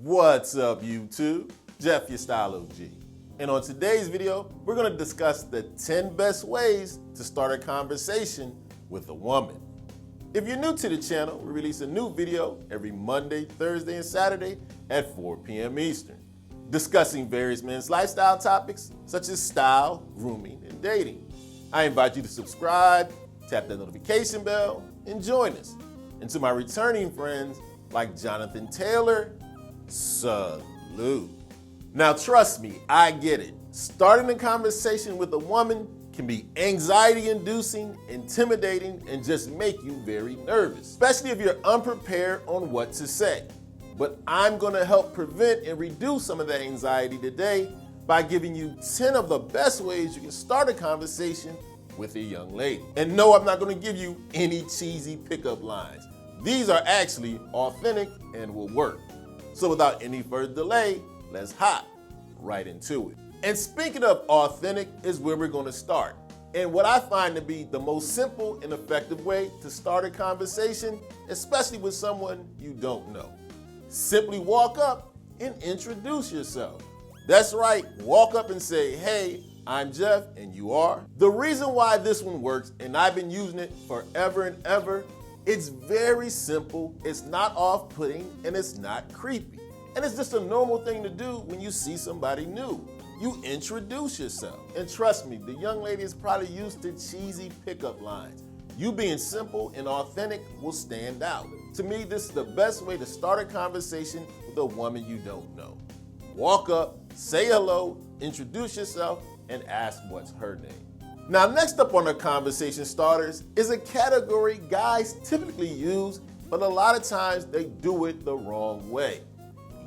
What's up, YouTube? Jeff, your Style O.G. And on today's video, we're going to discuss the 10 best ways to start a conversation with a woman. If you're new to the channel, we release a new video every Monday, Thursday, and Saturday at 4 p.m. Eastern, discussing various men's lifestyle topics such as style, grooming, and dating. I invite you to subscribe, tap that notification bell, and join us. And to my returning friends like Jonathan Taylor, salute. Now trust me, I get it. Starting a conversation with a woman can be anxiety-inducing, intimidating, and just make you very nervous, especially if you're unprepared on what to say. But I'm gonna help prevent and reduce some of that anxiety today by giving you 10 of the best ways you can start a conversation with a young lady. And no, I'm not gonna give you any cheesy pickup lines. These are actually authentic and will work. So without any further delay, let's hop right into it. And speaking of authentic is where we're gonna start. And what I find to be the most simple and effective way to start a conversation, especially with someone you don't know. Simply walk up and introduce yourself. That's right, walk up and say, hey, I'm Jeff and you are. The reason why this one works, and I've been using it forever and ever, it's very simple, it's not off-putting, and it's not creepy. And it's just a normal thing to do when you see somebody new. You introduce yourself. And trust me, the young lady is probably used to cheesy pickup lines. You being simple and authentic will stand out. To me, this is the best way to start a conversation with a woman you don't know. Walk up, say hello, introduce yourself, and ask what's her name. Now, next up on the conversation starters is a category guys typically use, but a lot of times they do it the wrong way.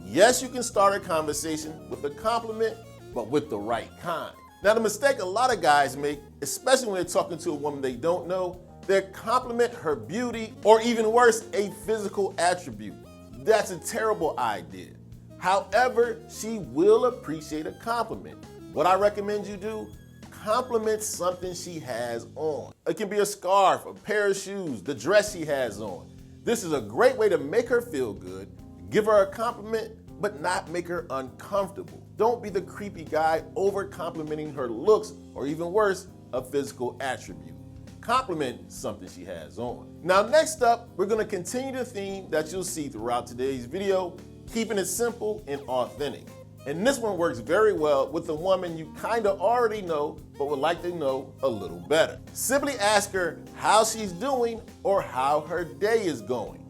Yes, you can start a conversation with a compliment, but with the right kind. Now, the mistake a lot of guys make, especially when they're talking to a woman they don't know, they compliment her beauty, or even worse, a physical attribute. That's a terrible idea. However, she will appreciate a compliment. What I recommend you do, compliment something she has on. It can be a scarf, a pair of shoes, the dress she has on. This is a great way to make her feel good, give her a compliment, but not make her uncomfortable. Don't be the creepy guy over complimenting her looks, or even worse, a physical attribute. Compliment something she has on. Now next up, we're gonna continue the theme that you'll see throughout today's video, keeping it simple and authentic. And this one works very well with a woman you kind of already know, but would like to know a little better. Simply ask her how she's doing or how her day is going.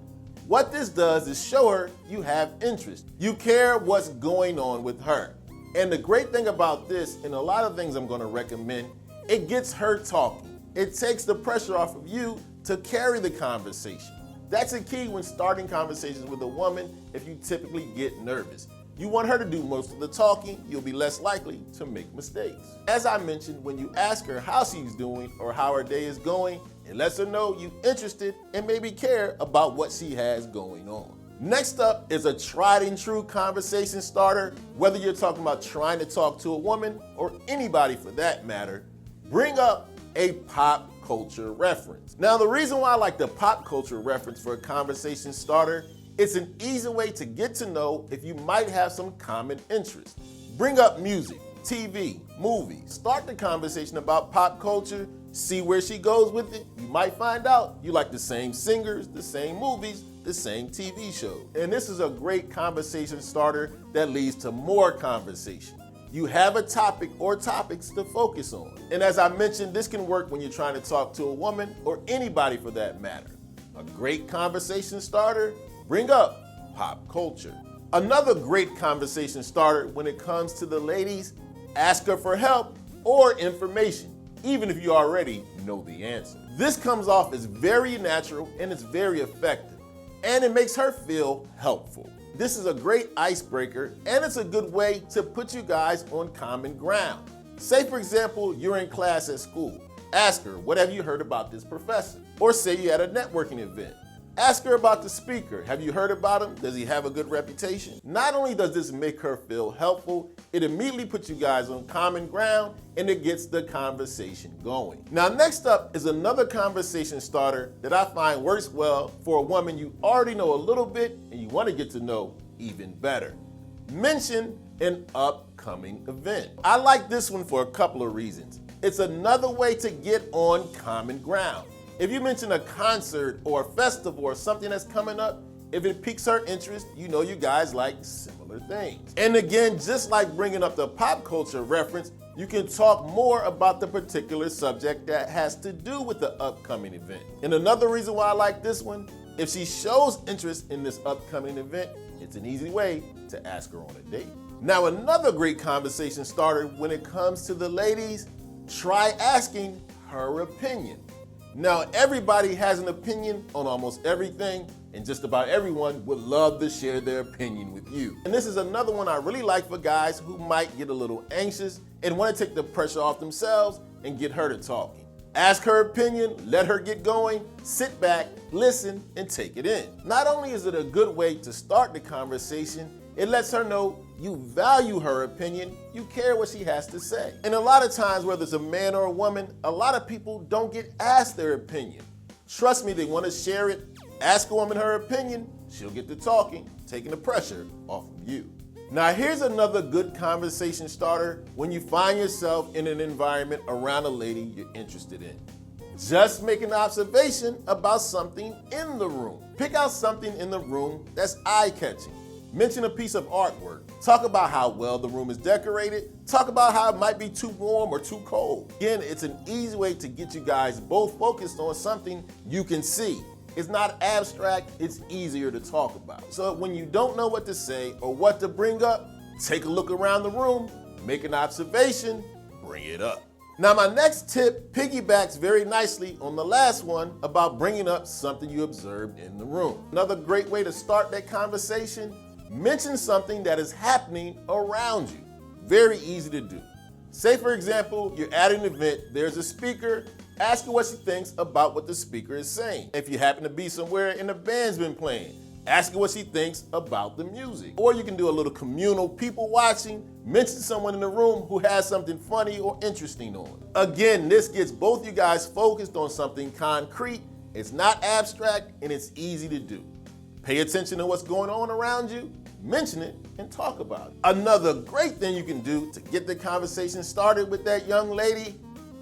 What this does is show her you have interest. You care what's going on with her. And the great thing about this, and a lot of things I'm gonna recommend, it gets her talking. It takes the pressure off of you to carry the conversation. That's a key when starting conversations with a woman if you typically get nervous. You want her to do most of the talking, you'll be less likely to make mistakes. As I mentioned, when you ask her how she's doing or how her day is going, it lets her know you're interested and maybe care about what she has going on. Next up is a tried and true conversation starter. Whether you're talking about trying to talk to a woman or anybody for that matter, bring up a pop culture reference. Now, the reason why I like the pop culture reference for a conversation starter, it's an easy way to get to know if you might have some common interests. Bring up music, TV, movies. Start the conversation about pop culture, see where she goes with it. You might find out you like the same singers, the same movies, the same TV shows. And this is a great conversation starter that leads to more conversation. You have a topic or topics to focus on. And as I mentioned, this can work when you're trying to talk to a woman or anybody for that matter. A great conversation starter, bring up pop culture. Another great conversation starter when it comes to the ladies, ask her for help or information, even if you already know the answer. This comes off as very natural and it's very effective, and it makes her feel helpful. This is a great icebreaker, and it's a good way to put you guys on common ground. Say, for example, you're in class at school. Ask her, what have you heard about this professor? Or say you're at a networking event. Ask her about the speaker. Have you heard about him? Does he have a good reputation? Not only does this make her feel helpful, it immediately puts you guys on common ground and it gets the conversation going. Now, next up is another conversation starter that I find works well for a woman you already know a little bit and you want to get to know even better. Mention an upcoming event. I like this one for a couple of reasons. It's another way to get on common ground. If you mention a concert or a festival or something that's coming up, if it piques her interest, you know you guys like similar things. And again, just like bringing up the pop culture reference, you can talk more about the particular subject that has to do with the upcoming event. And another reason why I like this one, if she shows interest in this upcoming event, it's an easy way to ask her on a date. Now, another great conversation starter when it comes to the ladies, try asking her opinion. Now, everybody has an opinion on almost everything, and just about everyone would love to share their opinion with you. And this is another one I really like for guys who might get a little anxious and want to take the pressure off themselves and get her to talking. Ask her opinion, let her get going, sit back, listen, and take it in. Not only is it a good way to start the conversation, it lets her know you value her opinion, you care what she has to say. And a lot of times, whether it's a man or a woman, a lot of people don't get asked their opinion. Trust me, they want to share it. Ask a woman her opinion, she'll get to talking, taking the pressure off of you. Now, here's another good conversation starter when you find yourself in an environment around a lady you're interested in. Just make an observation about something in the room. Pick out something in the room that's eye-catching. Mention a piece of artwork. Talk about how well the room is decorated. Talk about how it might be too warm or too cold. Again, it's an easy way to get you guys both focused on something you can see. It's not abstract, it's easier to talk about. So when you don't know what to say or what to bring up, take a look around the room, make an observation, bring it up. Now, my next tip piggybacks very nicely on the last one about bringing up something you observed in the room. Another great way to start that conversation, mention something that is happening around you. Very easy to do. Say, for example, you're at an event, there's a speaker, ask her what she thinks about what the speaker is saying. If you happen to be somewhere and the band's been playing, ask her what she thinks about the music. Or you can do a little communal people watching, mention someone in the room who has something funny or interesting on. Again, this gets both you guys focused on something concrete, it's not abstract, and it's easy to do. Pay attention to what's going on around you, mention it, and talk about it. Another great thing you can do to get the conversation started with that young lady,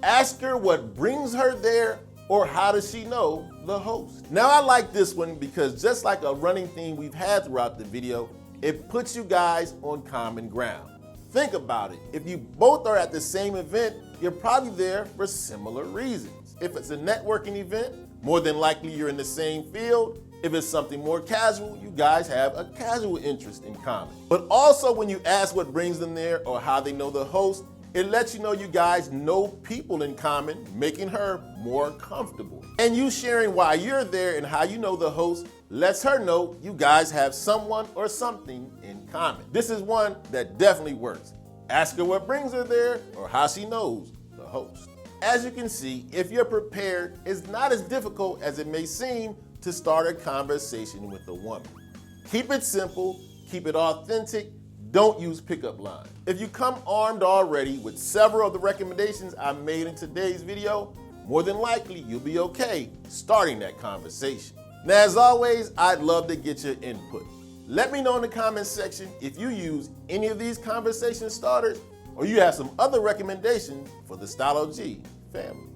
ask her what brings her there or how does she know the host. Now, I like this one because just like a running theme we've had throughout the video, it puts you guys on common ground. Think about it. If you both are at the same event, you're probably there for similar reasons. If it's a networking event, more than likely you're in the same field. If it's something more casual, you guys have a casual interest in common. But also when you ask what brings them there or how they know the host, it lets you know you guys know people in common, making her more comfortable. And you sharing why you're there and how you know the host lets her know you guys have someone or something in common. This is one that definitely works. Ask her what brings her there or how she knows the host. As you can see, if you're prepared, it's not as difficult as it may seem to start a conversation with a woman. Keep it simple, keep it authentic, don't use pickup lines. If you come armed already with several of the recommendations I made in today's video, more than likely you'll be okay starting that conversation. Now, as always, I'd love to get your input. Let me know in the comments section if you use any of these conversation starters or you have some other recommendations for the Style O.G family.